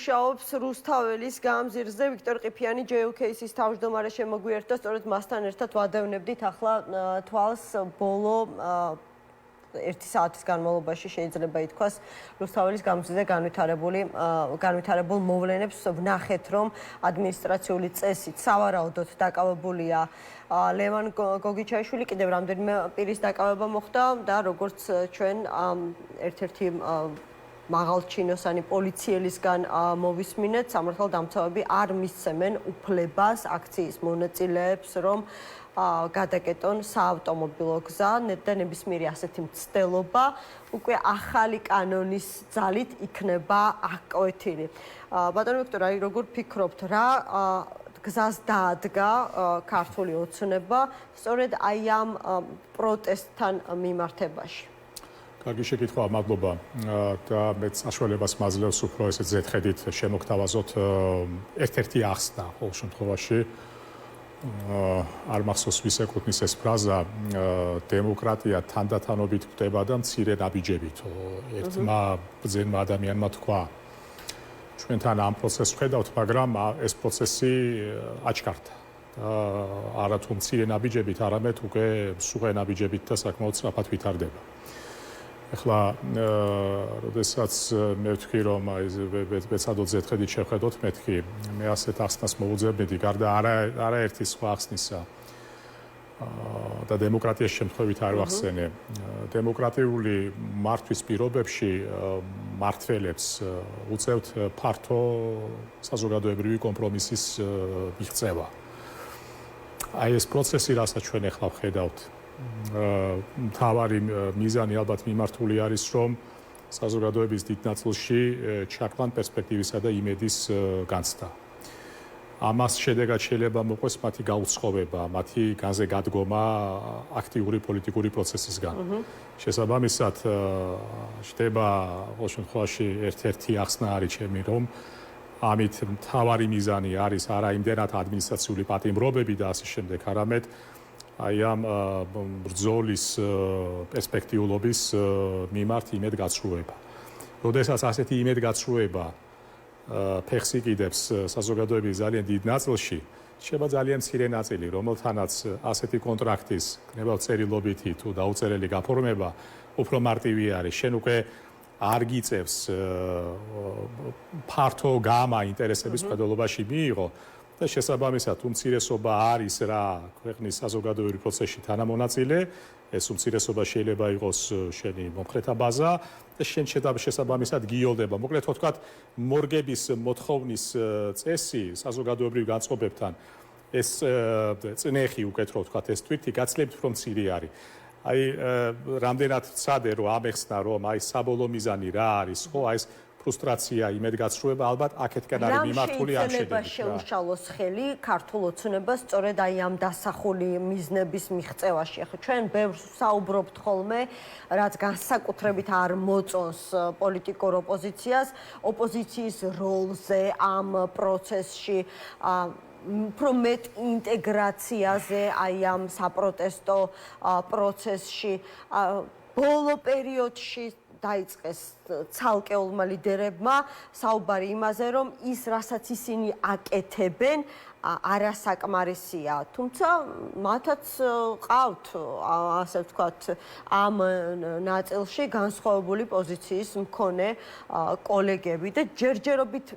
მუშაობს რუსთაველის გამზირზე ვიქტორ ყიფიანი JOK-ის თავმჯდომარე შემოგვიერთდა, სწორედ მასთან ერთად ვადევნებდით ახლა თვალს ბოლო 1 საათის განმავლობაში შეიძლება ითქვას რუსთაველის გამზირზე განვითარებულ მოვლენებს ვნახეთ, რომ ადმინისტრაციული წესით სავარაუდოდ დაკავებულია ლევან გოგიჩაიშვილი, კიდევ რამდენიმე პირის დაკავება მოხდა და როგორც ჩვენ ერთ-ერთი მაღალჩინოსანი პოლიციელისგან მოვისმინეთ, სამართალდამცავები არ მისცემენ უფლებას აქციის მონაწილეებს, რომ გადაკეტონ საავტომობილო გზა და ნებისმიერი ასეთი მცდელობა უკვე ახალი კანონის ძალით იქნება აღკვეთილი. ბატონო ვიქტორ, როგორ ფიქრობთ, რა გზას დაადგა ქართული ოცნება სწორედ აი ამ პროტესტთან მიმართებაში? კარგი შეკითხვა, მადლობა. და მეც საშუალებას მაძლევს უფრო ესე ზეთხედით შემოგთავაზოთ ერთ-ერთი ახსნა ყოველ შემთხვევაში. არ მახსოვს ვის ეკუთვნის ეს ფრაზა, დემოკრატია თანდათანობით გვხვდება და მცირე ნაბიჯებითო. ერთმა ბრძენმა ადამიანმა თქვა, ჩვენთან ამ პროცესს ვხედავთ, მაგრამ ეს პროცესი აჩქარდა. არათუ მცირე ნაბიჯებით, არამედ უკვე სუღე ნაბიჯებით და საკმაოდ სწრაფად ვითარდება. ეხლა, როდესაც მე ვთქვი, რომ ბეცადოთ ზეთხედით შევხედოთ, მეთქი, მე ასეთ ახსნას მოვუძებნიდი, გარდა არაერთი სხვა ახსნისა და დემოკრატიის შემთხვევით არ ვახსენე. დემოკრატიული მართვის პირობებში მმართველებს უწევთ ფართო საზოგადოებრივი კომპრომისის მიღწევა. აი ეს პროცესი, რასაც ჩვენ ახლა ვხედავთ, მთავარი მიზანი ალბათ მიმართული არის, რომ საზოგადოების დიდ ნაწილში ჩაკვან პერსპექტივისა და იმედის განცდა. ამას შედეგად შეიძლება მოყვეს მათი გაუცხოვება, მათი განზე გადგომა აქტიური პოლიტიკური პროცესისგან. შესაბამისად, ხდება ყოველ შემთხვევაში ერთ-ერთი ახსნა არის ჩემი, რომ ამით მთავარი მიზანი არის არა იმდენად ადმინისტრაციული პატიმრობები და ასე შემდეგ, არამედ აი ამ ბრძოლის პერსპექტიულობის მიმართ იმედგაცრუება. როდესაც ასეთი იმედგაცრუება ფეხს იკიდებს საზოგადოების ძალიან დიდ ნაწილში, შეიძლება ძალიან მცირე ნაწილი, რომელთანაც ასეთი კონტრაქტის კნებავწერილობითი თუ დაუწერელი გაფორმება უფრო მარტივი არის. შენ უკვე არ გიწევს ფართო გამა ინტერესების მხედველობაში მიიღო და შესაბამისად უმცირესობა არის რა ქვეყნის საზოგადოებრივი პროცესში თანამონაწილე, ეს უმცირესობა შეიძლება იყოს შენი მომხრეთა ბაზა და შენ შესაბამისად გიოლდება. მოკლედ ხო ვთქვათ, მორგების მოთხოვნის წესი საზოგადოებრივ განწყობებთან ეს წნეხი უკეთრო ვთქვათ, ეს თვითი გაცილებით უფრო მცირე არის. აი რამდენად ვცადე რომ ამეხსნა რომ აი საბოლოო მიზანი რა არის, ხო, აი ეს ფრუსტრაცია, იმედგაცრუება ალბათ აქეთკენ არის მიმართული ამ შედეგით. შეიძლება შეუშალოს ხელი ქართულ ოცნებას სწორედ აი ამ დასახული მიზნების მიღწევაში. ახლა ჩვენ ბევრს საუბრობთ ხოლმე, რაც განსაკუთრებით არ მოწონს პოლიტიკურ ოპოზიციას, ოპოზიციის როლზე ამ პროცესში, უფრო მეტ ინტეგრაციაზე აი ამ საპროტესტო პროცესში. ბოლო პერიოდში დაიწყეს ცალკეულმა ლიდერებმა საუბარი იმაზე, რომ ის, რასაც ისინი აკეთებენ, არასაკმარისია. თუმცა მათაც ყავთ, ასე ვთქვათ, ამ ნაწილში განსხვავებული პოზიციის მქონე კოლეგები და ჯერჯერობით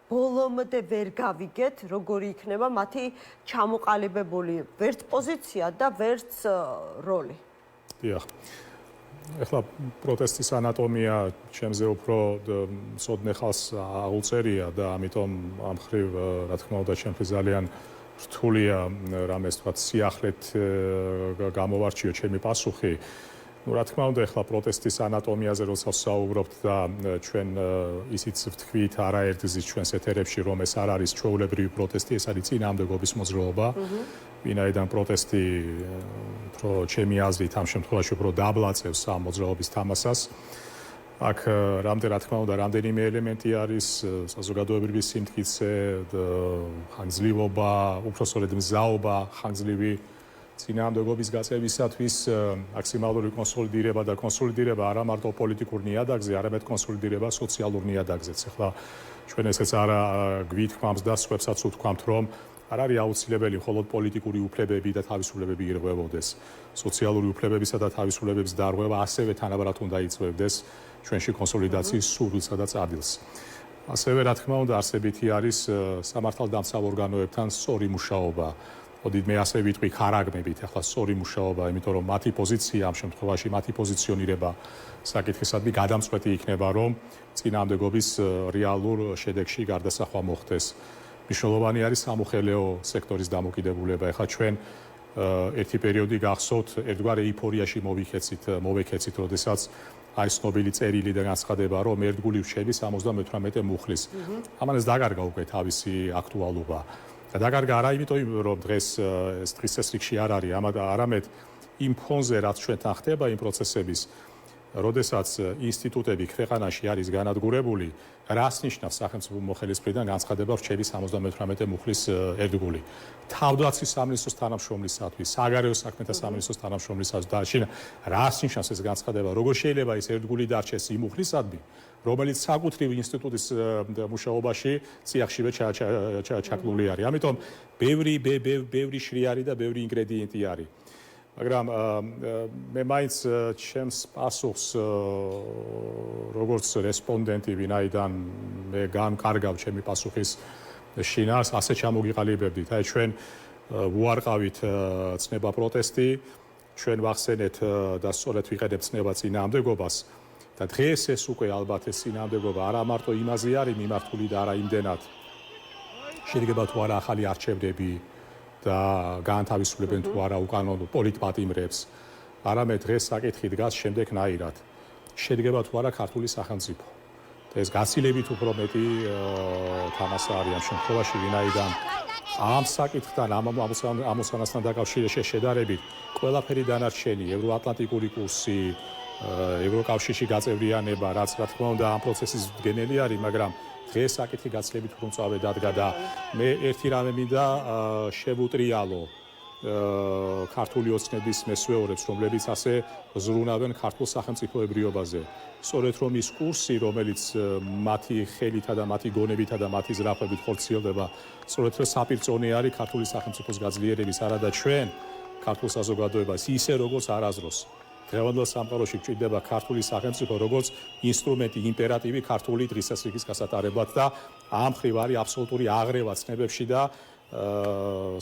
ბოლომდე ვერ გავიგეთ, როგორი იქნება მათი ჩამოყალიბებული ვერც პოზიცია და ვერც როლი. დიახ. ეხლა პროტესტის ანატომია ჩემზე უფრო მწოდნე ხალხს აუწერია და ამიტომ ამ მხრივ რა თქმა უნდა ჩემთვის ძალიან რთულია რამეს თქვათ სიახლეთ გამოვარჩიო ჩემი პასუხი. Ну, რა თქმა უნდა, ეხლა პროტესტის ანატომიაზე როცა ვსაუბრობთ და ჩვენ ისიც ვთქვით არაერთგზის ჩვენს ეთერებში, რომ ეს არ არის ჩვეულებრივი პროტესტი, ეს არის წინააღმდეგობის მოძრაობა. ვინაიდან პროტესტი უფრო ჩემი აზრით ამ შემთხვევაში უფრო დაბლაწევს ამ მოძრაობის თამასას. აქ რა თქმა უნდა, რამდენიმე ელემენტი არის საზოგადოებრივი სიმტკიცე, ხანგრძლივობა, უпростоრედ მზაობა, ხანგრძლივი წინააღმდეგობის გაწევისათვის მაქსიმალური კონსოლიდირება და კონსოლიდირება არა მარტო პოლიტიკურ ნიადაგზე, არამედ კონსოლიდირება სოციალურ ნიადაგზეც. ახლა ჩვენ ესეც არა გვითქვამს და სხვებსაც უთქვამთ, რომ არ არის აუცილებელი მხოლოდ პოლიტიკური უფლებები და თავისუფლებები ირღვევოდეს. სოციალური უფლებებისა და თავისუფლებების დარღვევა ასევე თანაბრად უნდა იწევდეს ჩვენში კონსოლიდაციის სურვილსა და წადილს. ასევე რა თქმა უნდა არსებითი არის სამართალდამცავ ორგანოებთან სწორი მუშაობა. მოდით მე ასე ვიტყვი ქარაგმებით, ახლა სწორი მუშაობა, იმიტომ რომ მათი პოზიცია ამ შემთხვევაში, მათი პოზიციონირება საკითხისადმი გადამწყვეტი იქნება, რომ წინააღმდეგობის რეალურ შედეგში გარდასახვა მოხდეს. მნიშვნელოვანი არის სამოხელეო სექტორის დამოკიდებულება. ახლა ჩვენ ერთი პერიოდი გახსოვთ, ერთგვარ ეიფორიაში მოვექეცით, როდესაც აი ცნობილი წერილი და განცხადება, რომ ერთგული რჩები 78 მუხლის. ამან ეს დაკარგა უკვე თავისი აქტუალობა. და დაკარგა არა იმიტომ, რომ დღეს ეს დღის წესრიგში არ არის, არამედ იმ ფონზე, რაც ჩვენთან ხდება იმ პროცესების, როდესაც ინსტიტუტები ქვეყანაში არის განადგურებული, რას ნიშნავს სახელმწიფო მოხელის მხრიდან განცხადება რჩები 78 მუხლის ერთგული. თავდაცვის სამინისტროს თანამშრომლისათვის, საგარეო საქმეთა სამინისტროს თანამშრომლისათვის და შინ რას ნიშნავს ეს განცხადება, როგორ შეიძლება ეს ერთგული დარჩეს იმ მუხლისადმი, რომელიც საკუთრივ ინსტიტუტის მუშაობაში წიაღშივე ჩაკლული არის. ამიტომ ბევრი შრიარი და ბევრი ინგრედიენტი არის. მაგრამ მე მაინც ჩემს პასუხს როგორც რესპონდენტი, ვინაიდან მე განკარგავ ჩემი პასუხის შინაარს, ასე ჩამოგიყალიბებდით. აი ჩვენ უარყავით ცნება პროტესტი, ჩვენ ვახსენეთ და სწორედ ვიყენებთ ცნება წინააღმდეგობას და დღეს ეს უკვე ალბათ ეს წინააღმდეგობა არა მარტო იმაზე არის მიმართული და არა იმდენად შეიძლება თუ არა ახალი არჩევნები და გაანთავისუფლებენ თუ არა უკანონო პოლიტპატიმრებს, არამედ დღეს საკითხი დგას შემდეგნაირად. შედგება თუ არა ქართული სახელმწიფო. და ეს გაცილებით უფრო მეტი თამასა არის ამ შემთხვევაში, ვინაიდან ამ საკითხთან, ამ ამოცანასთან დაკავშირებით შედარებით ყველაფერი დანარჩენი, ევროატლანტიკური კურსი, ევროკავშირში გაწევრიანება, რაც რა თქმა უნდა ამ პროცესის მდგენელი არის, მაგრამ დღეს საკითხი გაცილებით უფრო მწვავე დადგა და მე ერთი რამე მინდა შევუტრიალო ქართული ოცნების მესვეორებს, რომლებიც ასე ზრუნავენ ქართულ სახელმწიფოებრიობაზე. სწორედ რომ ის კურსი, რომელიც მათი ხელითა და მათი გონებითა და მათი ზრახვებით ხორციელდება, სწორედ რომ საპირწონე არის ქართული სახელმწიფოს გაძლიერების, არადა ჩვენ ქართულ საზოგადოებას ისე როგორც არაზროს დღევანდელ სამყაროში გვჭირდება ქართული სახელმწიფო როგორც ინსტრუმენტი, იმპერატივი ქართული დღესასრიგის გასატარებლად და ამ მხრივ არის აბსოლუტური აღრევა ცნებებში და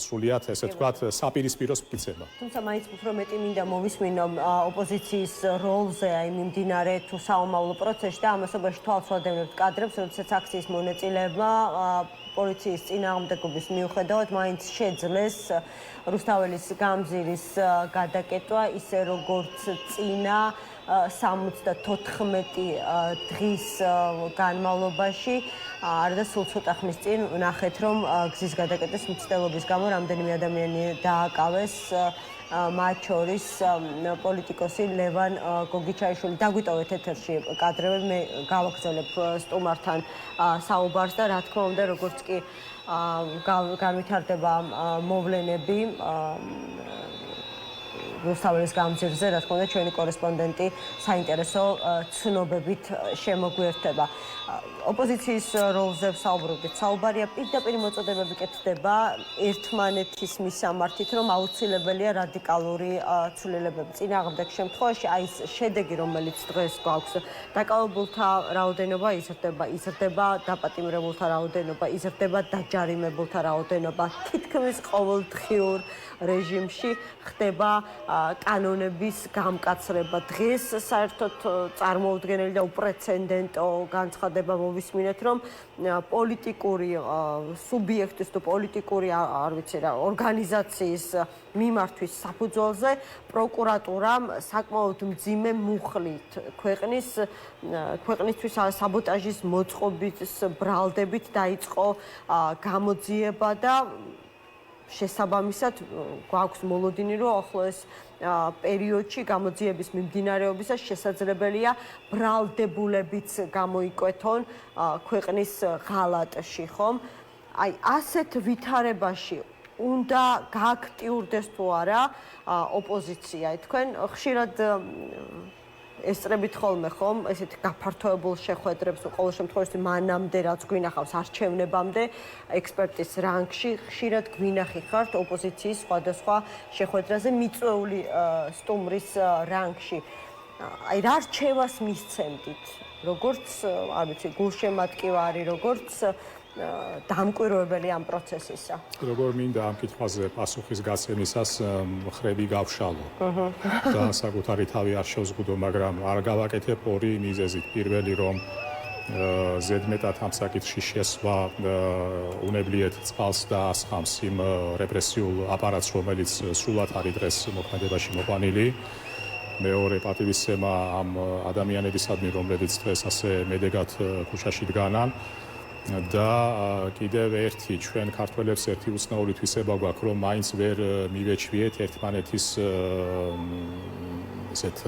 სრულიად ესე ვთქვათ საპირისპიროს მტკიცება. თუმცა მაინც უფრო მეტი მინდა მოვისმინო ოპოზიციის როლზე აი მიმდინარე თუ საომავლო პროცესში და ამასობაში თვალს ვადევნებთ კადრებს, როდესაც აქციის მონაწილეებმა პოლიციის წინააღმდეგობის მიუხედავად მაინც შეძლეს რუსთაველის გამზირის გადაკეტვა, ისე როგორც წინა 74 დღის განმავლობაში. არა და სულ ცოტა ხნის წინ ვნახეთ, რომ გზის გადაკეტვის მცდელობის გამო რამდენიმე ადამიანი დააკავეს, მათ შორის პოლიტიკოსი ლევან გოგიჩაიშვილი. დაგვიტოვეთ ეთერში კადრები, მე გავაგრძელებ სტუმართან საუბარს და რა თქმა უნდა, როგორც კი განვითარდება მოვლენები რუსთაველის გამზირზე, რა თქმა უნდა, ჩვენი კორესპონდენტი საინტერესო ცნობებით შემოგვიერთდება. ოპოზიციის როლზე ვსაუბრობდით. საუბარია პირდაპირ მოწოდებები კეთდება ერთმანეთის მისამართით, რომ აუცილებელია რადიკალური ცვლილებები. წინააღმდეგ შემთხვევაში აი ეს შედეგი, რომელიც დღეს გვაქვს, დაკავებულთა რაოდენობა იზრდება, დაპატიმრებულთა რაოდენობა იზრდება, დაჯარიმებულთა რაოდენობა თითქმის ყოველდღიურ რეჟიმში ხდება კანონების გამკაცრება. დღეს საერთოდ წარმოუდგენელი და უპრეცედენტო განცხადება მოვისმინეთ, რომ პოლიტიკური სუბიექტის თუ პოლიტიკური არ ვიცი რა ორგანიზაციის მიმართვის საფუძველზე პროკურატურამ საკმაოდ მძიმე მუხლით ქვეყნისთვის საბოტაჟის მოწყობის ბრალდებით დაიწყო გამოძიება და შესაბამისად გვაქვს მოლოდინი, რომ ახლოს პერიოდში გამოძიების მიმდინარეობისას შესაძლებელია ბრალდებულებიც გამოიკვეთონ ქვეყნის ღალატში, ხომ? აი ასეთ ვითარებაში უნდა გააქტიურდეს თუ არა ოპოზიცია. თქვენ ხშირად ესწრებით ხოლმე ხომ ესეთ გაფართოებულ შეხვედრებს ყოველ შემთხვევაში მანამდე რაც გვინახავს არჩევნებამდე ექსპერტის რანგში ხშირად გვინახი ხართ ოპოზიციის სხვადასხვა შეხვედრაზე მიწვეული სტუმრის რანგში. აი რა რჩევას მისცემდით როგორც არ ვიცი გულშემატკივარი როგორც დამკვირვებელი ამ პროცესისა. როგორ მინდა ამ კითხვაზე პასუხის გაცემისას ხრები გავშალო და საკუთარი თავი არ შევზღუდო, მაგრამ არ გავაკეთებ ორი მიზეზით. პირველი რომ ზედმეტად ამ საკითხში შესვლა უნებლიეთ წყალს და ასხამს იმ რეპრესიულ აპარატს, რომელიც სრულად არის დღეს მოქმედებაში მოყვანილი. მეორე პატივისცემა ამ ადამიანებისადმი, რომლებიც დღეს ასე მედეგად ქუჩაში დგანან. და კიდევ ერთი ჩვენ ქართველებს ერთი უცნაური თვისება გვაქვს, რომ მაინც ვერ მივეჩვიეთ ერთმანეთის ესეთ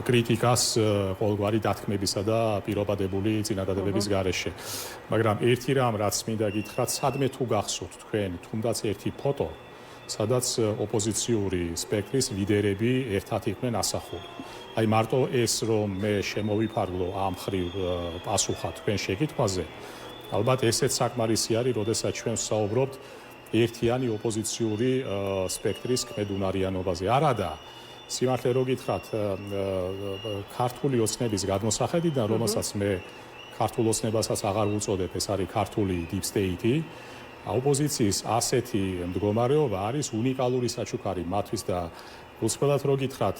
კრიტიკას ყოველგვარი დათქმებისა და პირობადებული წინადადებების გარეშე. მაგრამ ერთი რამ რაც მინდა გითხრათ, სადმე თუ გახსოვთ თქვენ თუნდაც ერთი ფოტო, სადაც ოპოზიციური სპექტრის ლიდერები ერთად იყვნენ ასახული. აი მარტო ეს რომ მე შემოვიფარგლო ამ ხრივ პასუხად თქვენ შეკითხვაზე, ალბათ ესეც საკმარისი არის, როდესაც ჩვენ ვსაუბრობთ ერთიანი ოპოზიციური სპექტრის ქმედუნარიანობაზე. არადა, სიმართლე რო გითხრათ, ქართული ოცნების გადმოსახედიდან, რომელსაც მე ქართულ ოცნებასაც აღარ ვუწოდებ, ეს არის ქართული deep state-ი, ოპოზიციის ასეთი მდგომარეობა არის უნიკალური საჩუქარი მათთვის და უცბად რო გითხრათ,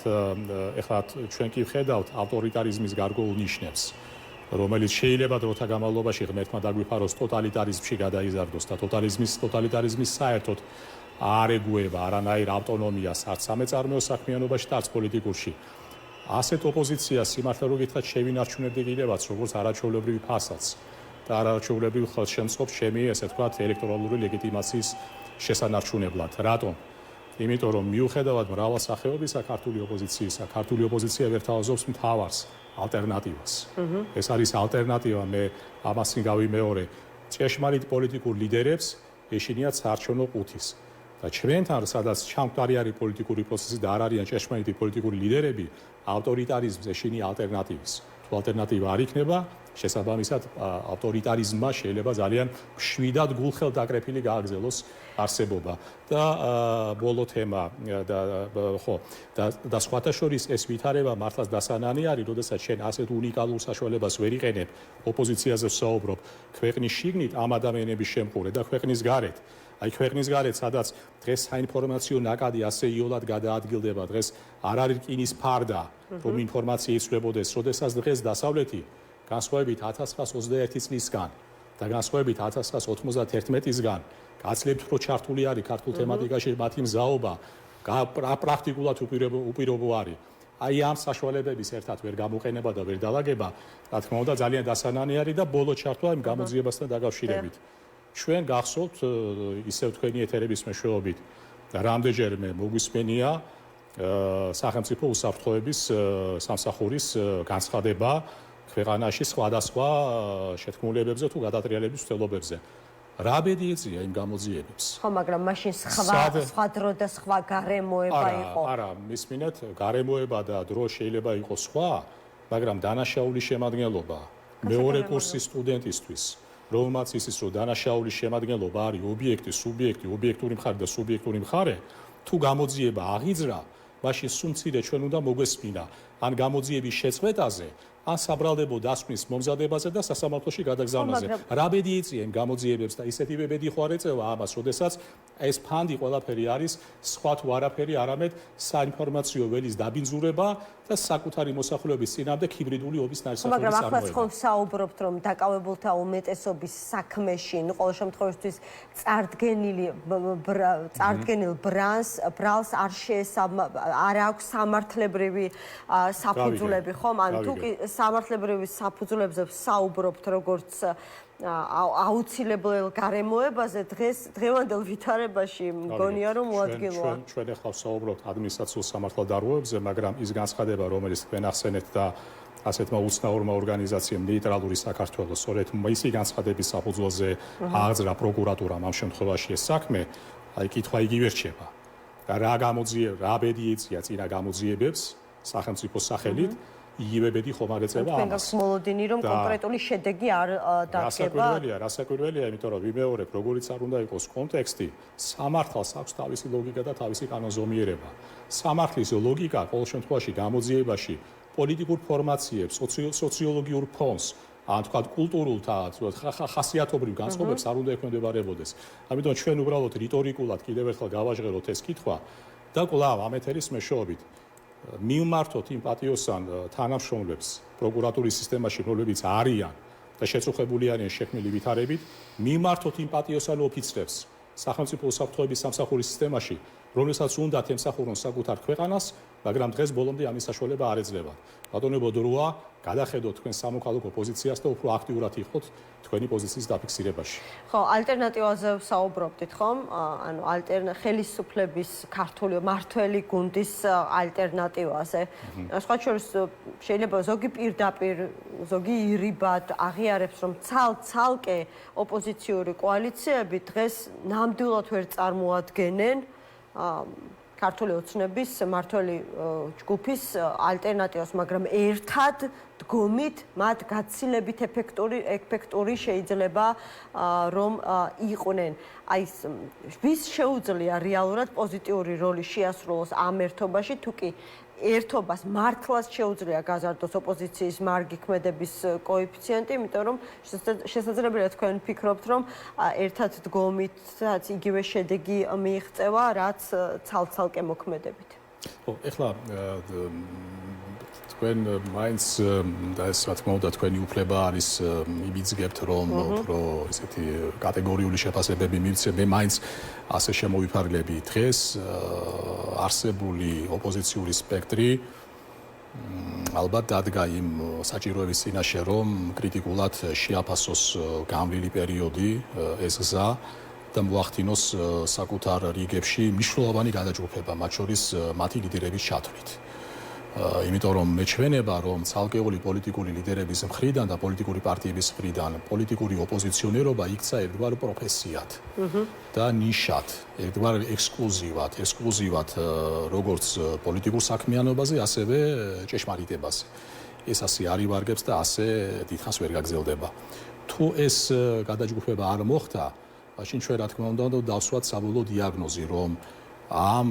ეხლა ჩვენ კი ვხედავთ ავტორიტარიზმის გარკვეულ ნიშნებს, რომელიც შეიძლება დროთა განმავლობაში ღმერთმა დაგვიფაროს ტოტალიტარიზმში გადაიზარდოს და ტოტალიტარიზმის საერთოდ არ ეგუება არანაირ ავტონომიას არც სამეწარმეო საქმიანობაში და არც პოლიტიკურში. ასეთ ოპოზიციას სიმართლე რო გითხრათ შევინარჩუნებდი კიდევაც როგორც არაჩვეულებრივ ფასადს და არაჩვეულებრივ ხელშემწყობს ჩემი ესე ვთქვათ ელექტორალური ლეგიტიმაციის შესანარჩუნებლად. რატომ? იმიტომ რომ მიუხედავად მრავალსახეობისა ქართული ოპოზიცია ვერ თავაზობს მთავარს, ალტერნატივას. ეს არის ალტერნატივა, მე ამას გავიმეორე, ჭეშმარიტ პოლიტიკურ ლიდერებს ეშინიათ საარჩევნო ყუთის. და ჩვენთან, სადაც ჩამდგარი არის პოლიტიკური პროცესი და არ არიან ჭეშმარიტი პოლიტიკური ლიდერები, ავტორიტარიზმს ეშინია ალტერნატივის. თუ ალტერნატივა არ იქნება, შესაბამისად ავტორიტარიზმმა შეიძლება ძალიან მშვიდად გულხელთ დაკრეფილი გააგრძელოს არსებობა. და ბოლო თემა და სხვათა შორის ეს ვითარება მართლაც დასანანი არის, როდესაც შენ ასეთ უნიკალურ საშუალებას ვერ იყენებ ოპოზიციაზე ვსაუბრობ ქვეყნის შიგნით ამ ადამიანების შემყურე და ქვეყნის გარეთ. აი ქვეყნის გარეთ, სადაც დღეს საინფორმაციო ნაკადი ასე იოლად გადაადგილდება, დღეს არ არის რკინის ფარდა, რომ ინფორმაცია იცვლებოდეს, როდესაც დღეს დასავლეთი განსხვავებით 1921 წლისგან და განსხვავებით 1991-ისგან გაცლებთ, რომ ჩართული არის ქართულ თემატიკაში მათი მზაობა, პრაქტიკულად უპირობო არის. აი ამ საშუალებების ერთად ვერ გამოყენება და ვერ დავაგება, რა თქმა უნდა, ძალიან დასანანი არის და ბოლო ჩართვა იმ გამოძიებასთან დაკავშირებით. ჩვენ გახსოვთ ისევ თქვენი ეთერების მეშვეობით და რამდენჯერმე მოგვისმენია სახელმწიფო უსაფრთხოების სამსახურის განცხადება ქვეყანაში სხვადასხვა შეთქმულებებზე თუ გადატრიალების ცდილობებზე. რა ბედი ეწია იმ გამოძიებებს? ხო, მაგრამ მაშინ სხვა დრო და სხვა გარემოება იყო. არა, მისმინეთ, გარემოება და დრო შეიძლება იყოს სხვა, მაგრამ დანაშაულის შემადგენლობა მეორე კურსის სტუდენტისთვის, რომელმაც იცის, რომ დანაშაულის შემადგენლობა არის ობიექტი, სუბიექტი, ობიექტური მხარე და სუბიექტური მხარე, თუ გამოძიება აღიძრა, მაშინ სუმცირე ჩვენ უნდა მოგვესმინა ან გამოძიების შეწყვეტაზე, ან საბრალდებო დასკვნის მომზადებაზე და სასამართლოში გადაგზავნაზე. რა ბედი ეწია იმ გამოძიებებს და ისეთივე ბედი ხო არ ეწევა ამას, როდესაც ეს ფანდი ყველაფერი არის სხვა თუ არაფერი, არამედ საინფორმაციო ველის დაბინძურება და საკუთარი მოსახლეობის წინამდე ჰიბრიდული ობის ნარისახურების წარმოება. მაგრამ ახლა ხო საუბრობთ, რომ დაკავებულთა უმეტესობის საქმეში, ყოველ შემთხვევაში წარდგენილ ბრალს არ აქვს სამართლებრივი საფუძვლები, ხომ? ან თუ კი სამართლებრივი საფუძვლებზე საუბრობთ, როგორც აუცილებელ გარემოებაზე, დღევანდელ ვითარებაში მგონია, რომ მოადგილოა. ჩვენ ახლა ვსაუბრობთ ადმინისტრაციულ სამართალდარღვევებზე, მაგრამ ის განცხადება, რომელიც თქვენ ახსენეთ და ასეთმა უცნაურმა ორგანიზაციამ ნეიტრალური საქართველოს, სწორედ მისი განცხადების საფუძველზე ააძრა პროკურატურამ ამ შემთხვევაში ეს საქმე, აი კითხვა იგივე რჩება. რა ბედი ეწია წინა გამოძიებებს სახელმწიფოს სახელით იგივე ბედი ხომ არ ეწევა თქვენ ამას. გაქვს მოლოდინი, რომ კონკრეტული შედეგი არ დადგება. რასაკვირველია, იმიტომ რომ ვიმეორებ, როგორიც არ უნდა იყოს კონტექსტი, სამართალს აქვს თავისი ლოგიკა და თავისი კანონზომიერება. სამართლის ლოგიკა ყოველ შემთხვევაში გამოძიებაში პოლიტიკურ ფორმაციებს, სოციოლოგიურ ფონს, ან თქვა კულტურულ ხასიათობრივ განწყობებს არ უნდა ექვემდებარებოდეს. ამიტომ ჩვენ უბრალოდ რიტორიკულად კიდევ ერთხელ გავაჟღეროთ ეს კითხვა და კვლავ ამ ეთერის მეშვეობით მივმართოთ იმ პატიოსან თანამშრომლებს პროკურატურის სისტემაში, რომლებიც არიან და შეწუხებული არიან შექმნილი ვითარებით, მივმართოთ იმ პატიოსან ოფიცრებს სახელმწიფო უსაფრთხოების სამსახურის სისტემაში, რომელსაც უნდათ ემსახურონ საკუთარ ქვეყანას, მაგრამ დღეს ბოლომდე ამის საშუალება არ ეძლევათ. ბატონებო, დროა გადახედოთ თქვენ სამოქალაქო პოზიციას და უფრო აქტიურად იყოთ თქვენი პოზიციის დაფიქსირებაში. ხო, ალტერნატივაზე საუბრობდით, ხომ? ანუ ხელისუფლების ქართული მართველი გუნდის ალტერნატივაზე. სხვა შორის შეიძლება ზოგი პირდაპირ, ზოგი ირიბად აღიარებს, რომ ცალკე ოპოზიციური კოალიციები დღეს ნამდვილად ვერ წარმოადგენენ ქართული ოცნების მართველი ჯგუფის ალტერნატივას, მაგრამ ერთად დგომით მათ გაცილებით ეფექტური შეიძლება რომ იყვნენ. აი ვის შეუძლია რეალურად პოზიტიური როლი შეასრულოს ამ ერთობაში, თუ კი ერთობას მართლაც შეუძლია გაზარდოს ოპოზიციის მარგი ქმედების კოეფიციენტი, იმიტომ რომ შესაძლებელია თქვენ ფიქრობთ, რომ ერთად დგომითაც იგივე შედეგი მიიღწევა, რაც ცალ-ცალკე მოქმედებით. ხო, ეხლა თქვენ მაინც და ეს რა თქმა უნდა თქვენი უფლება არის იმიძგებთ, რომ უფრო ესეთი კატეგორიული შეფასებები მივცე, მე მაინც ასე შემოვიფარგლები დღეს არსებული ოპოზიციური სპექტრი ალბათ დადგა იმ საჭიროების წინაშე, რომ კრიტიკულად შეაფასოს განვლილი პერიოდი ეს გზა და მოახდინოს საკუთარ რიგებში მნიშვნელოვანი გადაჯგუფება, მათ შორის მათი ლიდერების ჩათვლით. იმიტომ რომ მეჩვენება, რომ ცალკეული პოლიტიკური ლიდერების მხრიდან და პოლიტიკური პარტიების მხრიდან პოლიტიკური ოპოზიციონერობა იქცა ერთგვარ პროფესიად და ნიშად, ერთგვარ ექსკლუზივად როგორც პოლიტიკურ საქმიანობაზე, ასევე ჭეშმარიტებაზე. ეს ასე არ ივარგებს და ასე დიდხანს ვერ გაგრძელდება. თუ ეს გადაჯგუფება არ მოხდა, მაშინ ჩვენ რა თქმა უნდა დავსვათ საბოლოო დიაგნოზი, რომ ამ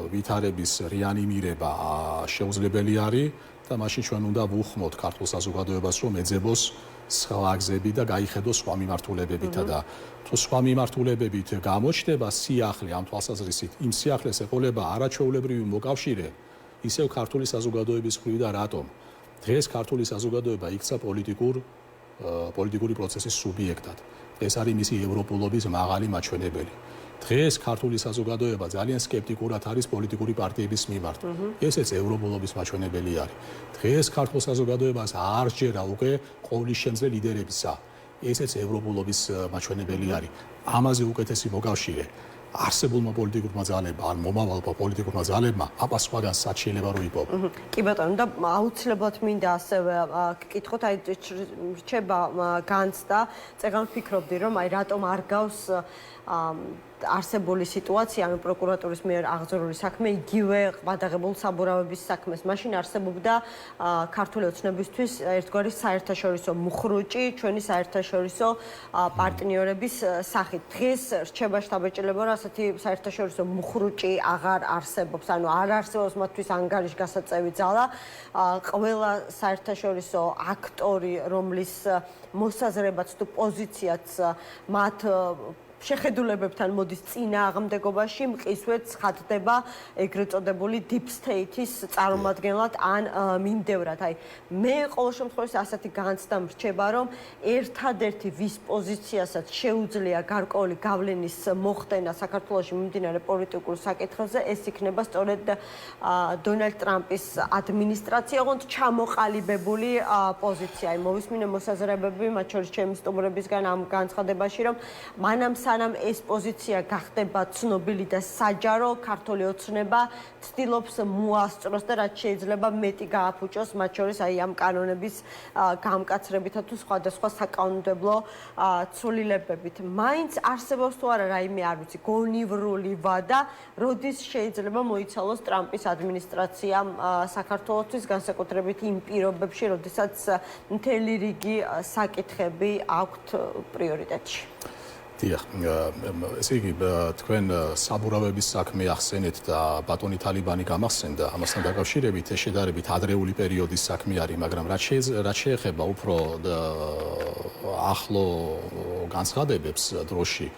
ვითარების რეანიმირება შეუძლებელი არის და მაშინ ჩვენ უნდა ვუხმოთ ქართულ საზოგადოებას, რომ ეძებოს სხვა გზები და გაიხედოს სხვა მიმართულებებით და თუ სხვა მიმართულებებით გამოჩნდება სიახლე ამ თვალსაზრისით, იმ სიახლეს ეყოლება არაჩვეულებრივი მოკავშირე, ისევ ქართული საზოგადოების მხრიდან რატომ? დღეს ქართული საზოგადოება იქცა პოლიტიკური პროცესის სუბიექტად. ეს არის მისი ევროპულობის მაღალი მაჩვენებელი. დღეს ქართული საზოგადოება ძალიან სკეპტიკურად არის პოლიტიკური პარტიების მიმართ. ესეც ევროპულობის მაჩვენებელი არის. დღეს ქართულ საზოგადოებას არ სჯერა უკვე ყოვლისშემძლე ლიდერებისა. ესეც ევროპულობის მაჩვენებელი არის. ამაზე უკეთესი მოკავშირე არსებულმა პოლიტიკურმა ძალებმა, ან მომავალ პოლიტიკურმა ძალებმა აპა სხვაგან სად შეიძლება რომ იპოვო. კი ბატონო, და აუცილებლად მინდა ასევე გკითხოთ, აი რჩება განცდა, წეგან ვფიქრობდი, რომ აი რატომ არ გავს არსებული სიტუაცია, ანუ პროკურატურის მიერ აღძრული საქმე იგივე ყბადაღებულ საბურავების საქმეს. მაშინ არსებობდა ქართული ოცნებისთვის ერთგვარი საერთაშორისო მუხრუჭი, ჩვენი საერთაშორისო პარტნიორების სახით. დღეს რჩება შთაბეჭდილება, რომ ასეთი საერთაშორისო მუხრუჭი აღარ არსებობს, ანუ არ არსებობს მათთვის ანგარიშგასაწევი ძალა. ყველა საერთაშორისო აქტორი, რომლის მოსაზრებაც თუ პოზიციაც მათ შეხედულებებთან მოდის წინააღმდეგობაში, მყისვეთ ხატდება ეგრეთ წოდებული deep state-ის წარმომადგენლად ან მიმდევრად. აი მე ყოველ შემთხვევაში ასეთი განცდა მრჩება, რომ ერთადერთი ვის პოზიციასაც შეუძლია გარკვეული გავლენის მოხდენა საქართველოში მიმდინარე პოლიტიკურ საკითხებზე, ეს იქნება სწორედ დონალდ ტრამპის ადმინისტრაცია, ოღონდ ჩამოყალიბებული პოზიცია. აი მოვისმინე მოსაზრებები, მათ შორის ჩემი სტუმრებისგან ამ განცხადებაში, რომ მანამ სანამ ეს პოზიცია გახდება ცნობილი და საჯარო, ქართული ოცნება ცდილობს მოასწროს და რაც შეიძლება მეტი გააფუჭოს, მათ შორის აი ამ კანონების გამკაცრებით თუ სხვადასხვა საკანონმდებლო ცვლილებებით. მაინც არსებობს თუ არა რაიმე არ ვიცი, გონივრული ვადა, როდის შეიძლება მოიცალოს ტრამპის ადმინისტრაციამ საქართველოსთვის, განსაკუთრებით იმ პირობებში, როდესაც მთელი რიგი საკითხები აქვთ პრიორიტეტში. დიახ, ესე იგი თქვენ საბურავების საქმე ახსენეთ და ბატონი თალიბანი გამახსენდა, ამასთან დაკავშირებით ეს შედარებით ადრეული პერიოდის საქმე არის, მაგრამ რაც შეეხება უფრო ახლო განცხადებებს დროში,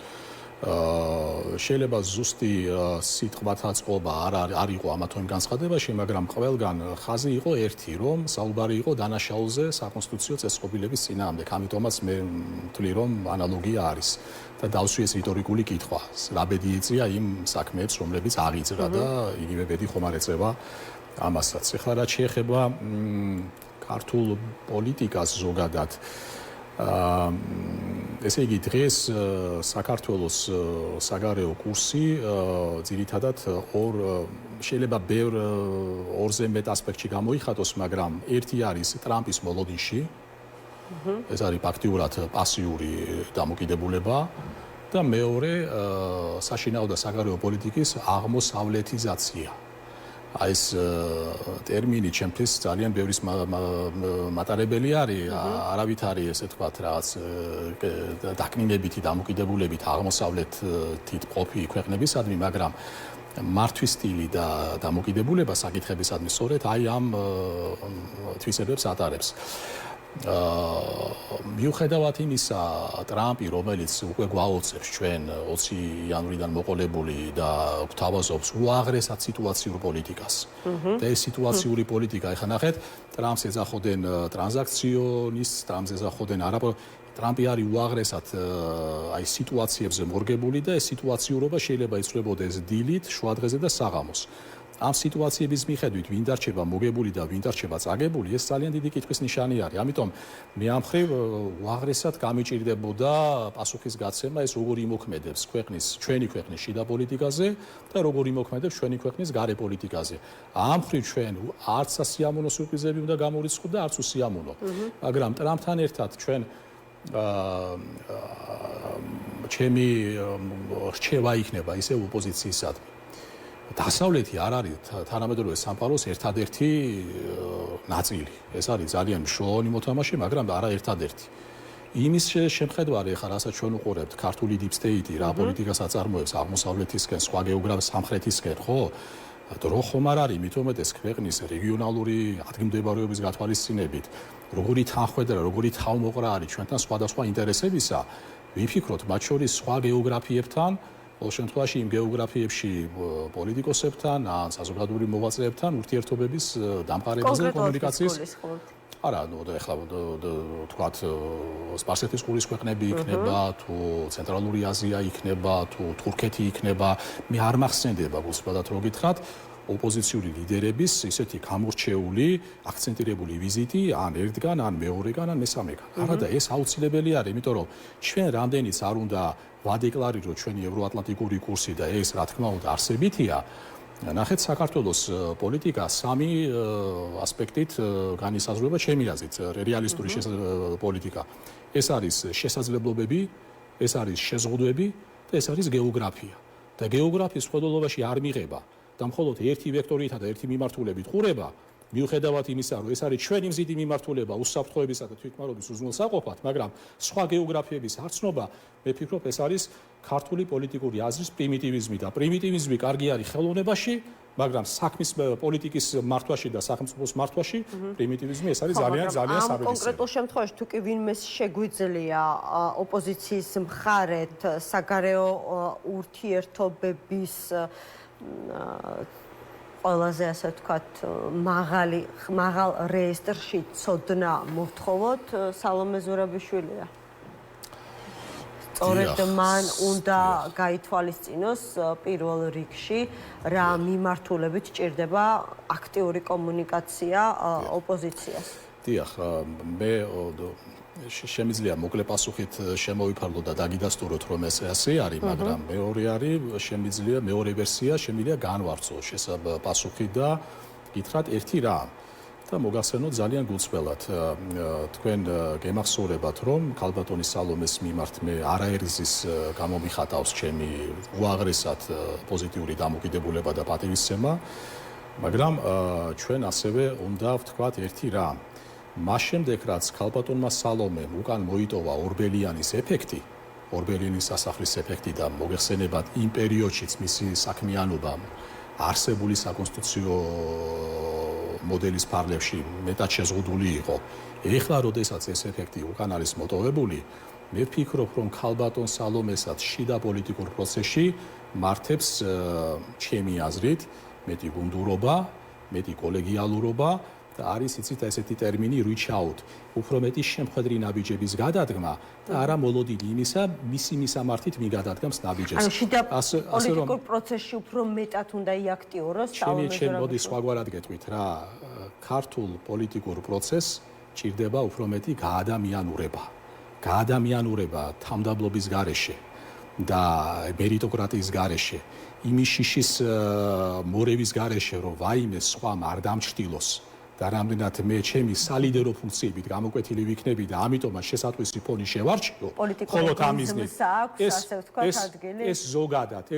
შეიძლება ზუსტი სიტყვათა წყობა არ იყო ამა თუ იმ განცხადებაში, მაგრამ ყველგან ხაზი იყო ერთი, რომ საუბარი იყო დანაშაულზე საკონსტიტუციო წესწყობილების წინააღმდეგ. ამიტომაც მე ვთვლი, რომ ანალოგია არის და დავსვი ეს რიტორიკული კითხვა. რა ბედი იწია იმ საქმეებს, რომლებიც აღიძრა და იგივე ბედი ხომ არ ეწევა ამასაც. ეხლა რაც შეეხება ქართულ პოლიტიკას ზოგადად, ესე იგი დღეს საქართველოს საგარეო კურსი ძირითადად შეიძლება ბევრ ორზე მეტ ასპექტში გამოიხატოს, მაგრამ ერთი არის ტრამპის მოლოდინში, ეს არის ფაქტიურად პასიური დამოკიდებულება და მეორე საშინაო და საგარეო პოლიტიკის აღმოსავლეთიზაცია. აი ეს ტერმინი ჩემთვის ძალიან ბევრის მატარებელი არის, არავით არის ესე თქვათ რაღაც დაკნინებითი დამოკიდებულებით აღმოსავლეთით ყოფილი ქვეყნებისადმი, მაგრამ მართვის სტილი და დამოკიდებულება საკითხებისადმი სწორედ აი ამ თვისებებს ატარებს. მიუხედავად იმისა, ტრამპი, რომელიც უკვე გვაოცებს ჩვენ 20 იანვრიდან მოყოლებული და გვთავაზობს უაღრესად სიტუაციურ პოლიტიკას. და ეს სიტუაციური პოლიტიკა, ეხლა ნახეთ, ტრამპს ეძახოდნენ ტრანზაქციონისტს, ტრამპს ეძახოდნენ ტრამპი არის უაღრესად აი სიტუაციებზე მორგებული და ეს სიტუაციურობა შეიძლება იცვლებოდეს დილით, შუადღეზე და საღამოს. ამ სიტუაციების მიხედვით ვინ დარჩება მოგებული და ვინ დარჩება წაგებული, ეს ძალიან დიდი კითხვის ნიშანი არის. ამიტომ მე ამ მხრივ უაღრესად გამიჭირდებოდა პასუხისგაცემა, ეს როგორ იმოქმედებს ჩვენი ქვეყნის შიდა პოლიტიკაზე და როგორ იმოქმედებს ჩვენი ქვეყნის გარე პოლიტიკაზე. ამ მხრივ ჩვენ არც სასიამოვნო სურპრიზები უნდა გამორიცხოთ და არც უსიამოვნო. მაგრამ ტრამპთან ერთად ჩვენ ჩემი რჩევა იქნება ისე ოპოზიციისადმი. დასავლეთი არ არის თანამედროვე სამყაროს ერთადერთი ნაწილი. ეს არის ძალიან მნიშვნელოვანი მოთამაშე, მაგრამ არა ერთადერთი. იმის შემხედვარი, ახლა რასაც ჩვენ უყურებთ, ქართული deep state რა პოლიტიკას აწარმოებს აღმოსავლეთისკენ, სხვა გეოგრაფიის სამხრეთისკენ, ხო? დრო ხომ არ არის, მით უმეტეს ქვეყნის რეგიონალური ადგილმდებარეობის გათვალისწინებით, როგორი თანხმედრა, როგორი თავმოყრა არის ჩვენთან სხვადასხვა ინტერესებისა, ვიფიქროთ მათ შორის სხვა გეოგრაფიებთან, ყოველ შემთხვევაში იმ გეოგრაფიებში პოლიტიკოსებთან, ან საზოგადოებრივ მოღვაწეებთან ურთიერთობების დამყარებაზე კომუნიკაციის. არა, ნუ ეხლა თქვათ სპარსეთის ყურის ქვეყნები იქნება, თუ ცენტრალური აზია იქნება, თუ თურქეთი იქნება, მე არ მახსენდება გულსვადად რო გითხრათ, ოპოზიციური ლიდერების ისეთი გამორჩეული, აქცენტირებული ვიზიტი ან ერთგან, ან მეორეგან, ან მესამეგან. არადა ეს აუცილებელი არის, იმიტომ რომ ჩვენ რამდენიც არ უნდა ვადეკლარიროთ ჩვენი ევროატლანტიკური კურსი და ეს რა თქმა უნდა არსებითია. ნახეთ, საქართველოს პოლიტიკა სამი ასპექტით განისაზღვრება ჩემი აზრით, რეალისტური პოლიტიკა. ეს არის შესაძლებლობები, ეს არის შეზღუდვები და ეს არის გეოგრაფია. და გეოგრაფიის მხედველობაში არ მიღება და მხოლოდ ერთი ვექტორითა და ერთი მიმართულებით ყურება, მიუხედავად იმისა, რომ ეს არის ჩვენი მზიდი მიმართულება უსაფრთხოებისა და თვითმფრინავების უზრუნველსაყოფად, მაგრამ სხვა გეოგრაფიების არცნობა, მე ვფიქრობ, ეს არის ქართული პოლიტიკური აზრის პრიმიტივიზმი და პრიმიტივიზმი კარგი არის ხელოვნებაში, მაგრამ საქმის პოლიტიკის მართვაში და სახელმწიფოს მართვაში პრიმიტივიზმი ეს არის ძალიან საბედისმეტყველო. ამ კონკრეტულ შემთხვევაში თუ კი ვინმე შეგვიძლია ოპოზიციის მხარეთ საგარეო ურთიერთობების ყველაზე ასე ვთქვათ მაღალ რეესტრში ცოდნა მოვთხოვოთ სალომე ზურაბიშვილია. სწორედ მან უნდა გაითვალისწინოს პირველ რიგში რა მიმართულებით ჭირდება აქტიური კომუნიკაცია ოპოზიციას. დიახ, მე შემიძლია მოკლე პასუხით შემოვიფარგლო და დაგიდასტუროთ, რომ ეს ასე არის, მაგრამ მეორე არის შემიძლია მეორე ვერსია შემიძლია განვარცო პასუხი და გითხრათ ერთი რამ და მოგახსენოთ ძალიან გულწრფელად თქვენ გემახსოვრებათ, რომ ქალბატონი სალომეს მიმართ მე არაერიზის გამომიხატავს ჩემი უაღრესად პოზიტიური დამოკიდებულება და პატივისცემა, მაგრამ ჩვენ ასევე უნდა ვთქვათ ერთი რამ. მას შემდეგ, რაც ქალბატონმა სალომემ უკან მოიტოვა ორბელიანის ეფექტი, ორბელიანის სასახლის ეფექტი და მოგეხსენებათ იმ პერიოდშიც მისი საქმიანობა არსებული საკონსტიტუციო მოდელის ფარგლებში მეტად შეზღუდული იყო. ეხლა, როდესაც ეს ეფექტი უკან არის მოტოვებული, მე ვფიქრობ, რომ ქალბატონ სალომესაც შიდა პოლიტიკურ პროცესში მართებს ჩემი აზრით მეტი გუნდურობა, მეტი კოლეგიალურობა და არის იცით ესეთი ტერმინი reach out, უფრო მეტი შემხედრი ნაბიჯების გადადგმა და არა მოლოდინი იმისა, მისი მისამართით მიგადადგამს ნაბიჯებს. ანუ შიდა პოლიტიკურ პროცესში უფრო მეტად უნდა იაქტიუროს ჩემი მოდი სხვაგვარად გეტყვით რა, ქართულ პოლიტიკურ პროცესს ჭირდება უფრო მეტი გაადამიანურება. გაადამიანურება თავმდაბლობის გარეშე და მერიტოკრატიის გარეშე, იმის შიშის მორევის გარეშე, რომ ვაიმე სხვამ არ დამჩtildeოს და რამდენად მე ჩემი სალიდერო ფუნქციებით გამოკვეთილი ვიქნები და ამიტომაც შესატყვისი ფონი შევარჩიო, ხოლო ამიზნით ეს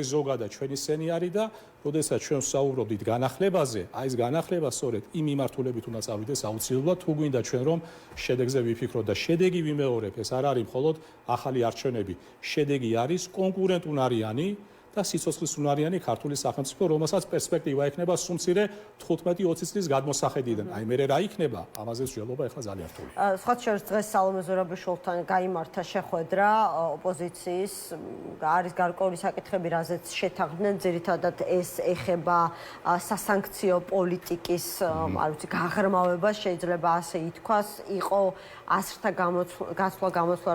ზოგადად ჩვენი სცენი არის და როდესაც ჩვენ ვსაუბრობდით განახლებაზე, აი ეს განახლება სწორედ იმ მიმართულებით უნდა წავიდეს აუცილებლად, თუ გვინდა ჩვენ რომ შედეგზე ვიფიქროთ და შედეგი ვიმეორებ, ეს არ არის მხოლოდ ახალი არჩევნები, შედეგი არის კონკურენტუნარიანი და სიცოცხლისუნარიანი ქართული სახელმწიფო, რომელსაც პერსპექტივა ექნება სულ მცირე 15-20 წლის გადმოსახედიდან. აი მე რა იქნება, ამაზე მსჯელობა ახლა ძალიან რთულია. სხვა შორის დღეს სალომე ზურაბიშვილთან გაიმართა შეხვედრა ოპოზიციის, არის გარკვეული საკითხები, რაზეც შეთანხმდნენ, ძირითადად ეს ეხება სასანქციო პოლიტიკის, არ ვიცი, გაღრმავებას, შეიძლება ასე ითქვას, იყო ასრთა გაცვლა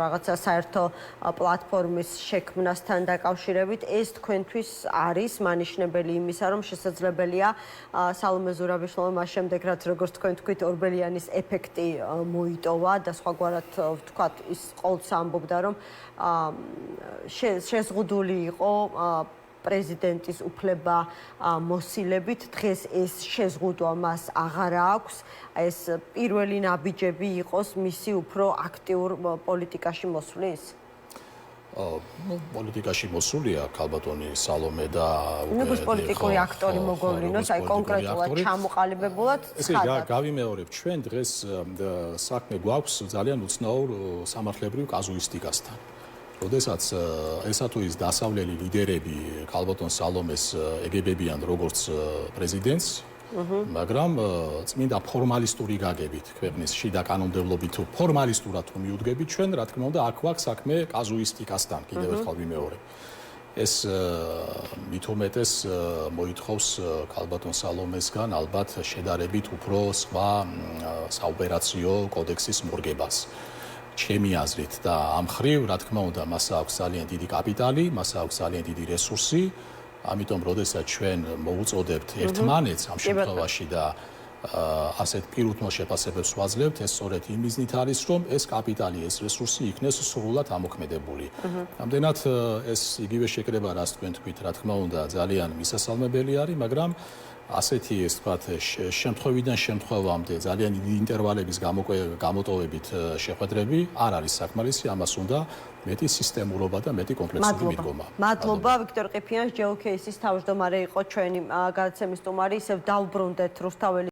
რაღაცა საერთო პლატფორმის შექმნასთან დაკავშირებით, ეს თქვენთვის არის მანიშნებელი იმისა, რომ შესაძლებელია სალომე ზურაბიშვილმა მას შემდეგ, რაც როგორც თქვენ თქვით, ორბელიანის ეფექტი მოიტოვა და სხვაგვარად ვთქვათ, ის ყოველთვის ამბობდა, რომ შეზღუდული იყო პრეზიდენტის უფლება მოსილებით, დღეს ეს შეზღუდვა მას აღარ აქვს, ეს პირველი ნაბიჯები იყოს მისი უფრო აქტიურ პოლიტიკაში მოსვლის? პოლიტიკაში მოსულია ქალბატონი სალომე და როგორც პოლიტიკური აქტორი მოგვივლინოს, აი კონკრეტულად ჩამოყალიბებულად ცხადად. გავიმეორებ, ჩვენ დღეს საქმე გვაქვს ძალიან უცნაურ სამართლებრივ კაზუისტიკასთან. როდესაც ესა თუ ის დასავლელი ლიდერები ქალბატონ სალომეს ეგებებიან როგორც პრეზიდენტს, მაგრამ წმინდა ფორმალისტური გაგებით ქვეყნის შიდა კანონმდებლობით თუ ფორმალისტურად თუ მიუდგებით ჩვენ, რა თქმა უნდა, აქ გვაქვს საქმე კაზუისტიკასთან, კიდევ ერთხელ ვიმეორებ. ეს მით უმეტეს მოითხოვს ქალბატონ სალომესგან ალბათ შედარებით უფრო სხვა საოპერაციო კოდექსის მორგებას. ჩემი აზრით და ამ ხრივ, რა თქმა უნდა, მას აქვს ძალიან დიდი კაპიტალი, მას აქვს ძალიან დიდი რესურსი, ამიტომ როდესაც ჩვენ მოუწოდებთ ერთმანეთს ამ შემთხვევაში და ასეთ პირუთმო შეფასებებს ვაძლევთ, ეს სწორედ იმ მიზნით არის, რომ ეს კაპიტალი, ეს რესურსი იქნეს სრულად ამოქმედებული. ამდენად ეს იგივე შეკრება, რაც თქვენ თქვით, რა თქმა უნდა, ძალიან მისასალმებელი არის, მაგრამ ასეთი ეს თქვათ შემთხვევიდან შემთხვევამდე ძალიან დიდი ინტერვალების გამოტოვებით შეხვედრები არ არის საკმარისი, ამას უნდა მეტი სისტემურობა და მეტი კომპლექსური მიდგომა. მადლობა ვიქტორ ყიფიანს, ჯეოკეისის თავმჯდომარე იყო ჩვენი გადაცემის სტუმარი, ისევ დავბრუნდეთ რუსთაველი